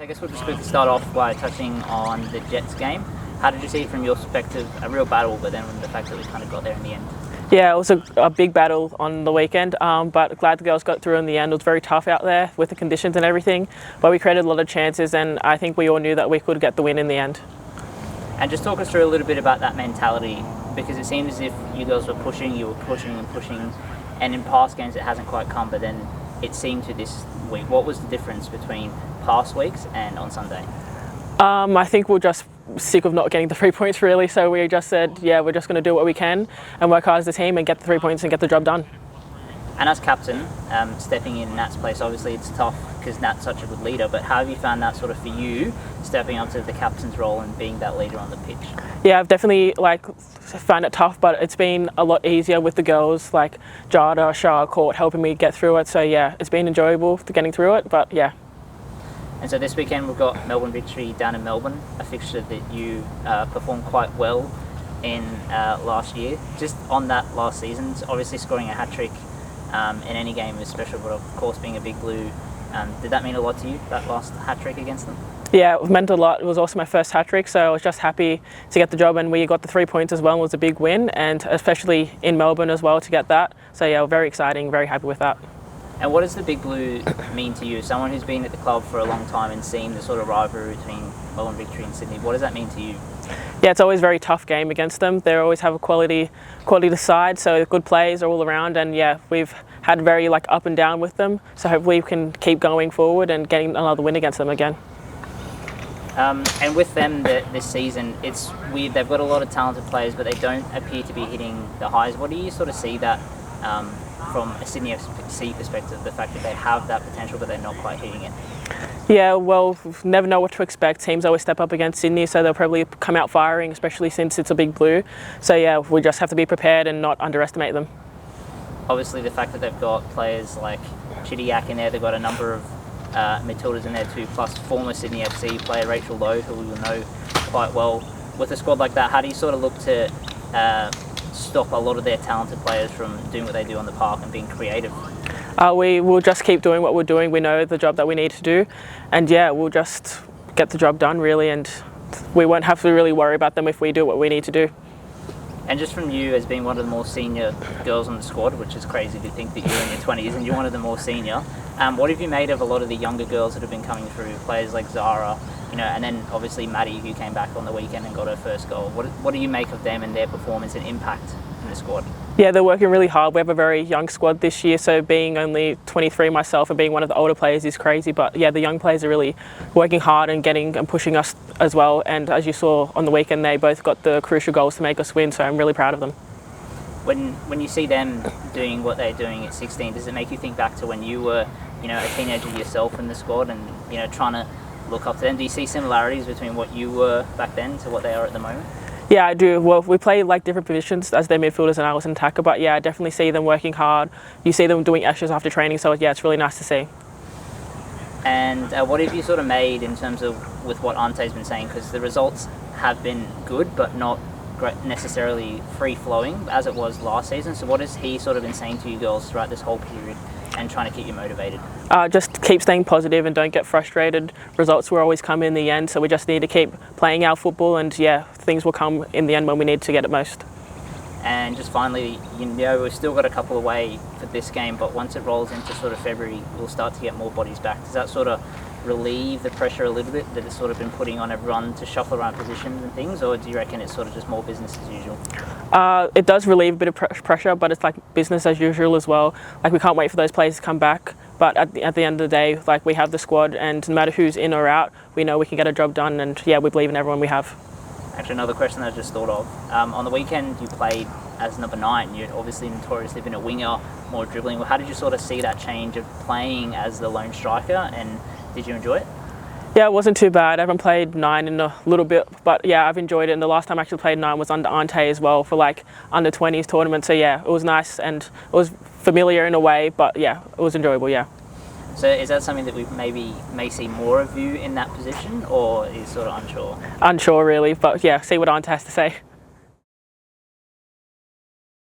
guess we'll just quickly start off by touching on the Jets game. How did you see it from your perspective? A real battle, but then the fact that we kind of got there in the end. Yeah, it was a big battle on the weekend, but glad the girls got through in the end. It was very tough out there with the conditions and everything, but we created a lot of chances, and I think we all knew that we could get the win in the end. And just talk us through a little bit about that mentality, because it seemed as if you girls were pushing, and in past games it hasn't quite come, but then it seemed to this week. What was the difference between past weeks and on Sunday? I think we're just sick of not getting the 3 points really, so we just said, yeah, we're just going to do what we can and work hard as a team and get the 3 points and get the job done. And as captain, stepping in Nat's place, obviously it's tough because Nat's such a good leader, but how have you found that sort of for you, stepping up to the captain's role and being that leader on the pitch? Yeah, I've definitely found it tough, but it's been a lot easier with the girls like Jada, Shah, Court helping me get through it, so yeah, it's been enjoyable getting through it, but yeah. And so this weekend we've got Melbourne Victory down in Melbourne, a fixture that you performed quite well in last year. Just on that last season, obviously scoring a hat-trick in any game is special, but of course being a big blue, did that mean a lot to you, that last hat-trick against them? Yeah, it meant a lot. It was also my first hat-trick, so I was just happy to get the job, and we got the 3 points as well, and it was a big win, and especially in Melbourne as well to get that. So yeah, very exciting, very happy with that. And what does the Big Blue mean to you? Someone who's been at the club for a long time and seen the sort of rivalry between Melbourne Victory and Sydney, what does that mean to you? Yeah, it's always a very tough game against them. They always have a quality side, so good players are all around, and yeah, we've had very up and down with them, so hopefully we can keep going forward and getting another win against them again. And with them this season, it's weird, they've got a lot of talented players, but they don't appear to be hitting the highs. What do you sort of see that from a Sydney FC perspective, the fact that they have that potential but they're not quite hitting it? Yeah, well, never know what to expect. Teams always step up against Sydney, so they'll probably come out firing, especially since it's a Big Blue. So yeah, we just have to be prepared and not underestimate them. Obviously the fact that they've got players like Chidiac in there, they've got a number of Matildas in there too, plus former Sydney FC player Rachel Lowe, who we will know quite well. With a squad like that, how do you sort of look to stop a lot of their talented players from doing what they do on the park and being creative? We will just keep doing what we're doing. We know the job that we need to do, and yeah, we'll just get the job done really, and we won't have to really worry about them if we do what we need to do. And just from you as being one of the more senior girls on the squad, which is crazy to think that you're in your 20s and you're one of the more senior, what have you made of a lot of the younger girls that have been coming through, players like Zara, and then obviously Maddie, who came back on the weekend and got her first goal? What do you make of them and their performance and impact in the squad? Yeah, they're working really hard. We have a very young squad this year, so being only 23 myself and being one of the older players is crazy, but yeah, the young players are really working hard and getting and pushing us as well, and as you saw on the weekend, they both got the crucial goals to make us win, so I'm really proud of them. When you see them doing what they're doing at 16, does it make you think back to when you were a teenager yourself in the squad and trying to look up to them? Do you see similarities between what you were back then to what they are at the moment? Yeah, I do. Well, we play different positions as their midfielders and I was an attacker, but yeah, I definitely see them working hard. You see them doing extras after training, so yeah, it's really nice to see. And what have you sort of made in terms of with what Ante's been saying? Because the results have been good, but not necessarily free-flowing as it was last season. So what has he sort of been saying to you girls throughout this whole period and trying to keep you motivated? Just keep staying positive and don't get frustrated. Results will always come in the end, so we just need to keep playing our football, and yeah, things will come in the end when we need to get it most. And just finally, we've still got a couple away for this game, but once it rolls into sort of February, we'll start to get more bodies back. Does that sort of relieve the pressure a little bit that it's sort of been putting on everyone to shuffle around positions and things, or do you reckon it's sort of just more business as usual? It does relieve a bit of pressure, but it's like business as usual as well. We can't wait for those players to come back, but at the end of the day, we have the squad, and no matter who's in or out, we know we can get a job done, and yeah, we believe in everyone we have. Actually, another question that I just thought of. On the weekend, you played as number 9. You'd obviously notoriously been a winger, more dribbling. How did you sort of see that change of playing as the lone striker, and did you enjoy it? Yeah, it wasn't too bad. I haven't played 9 in a little bit, but yeah, I've enjoyed it. And the last time I actually played 9 was under Ante as well for under 20s tournament. So yeah, it was nice and it was familiar in a way, but yeah, it was enjoyable, yeah. So is that something that we may see more of you in that position, or is sort of unsure? Unsure really, but yeah, see what Ante has to say.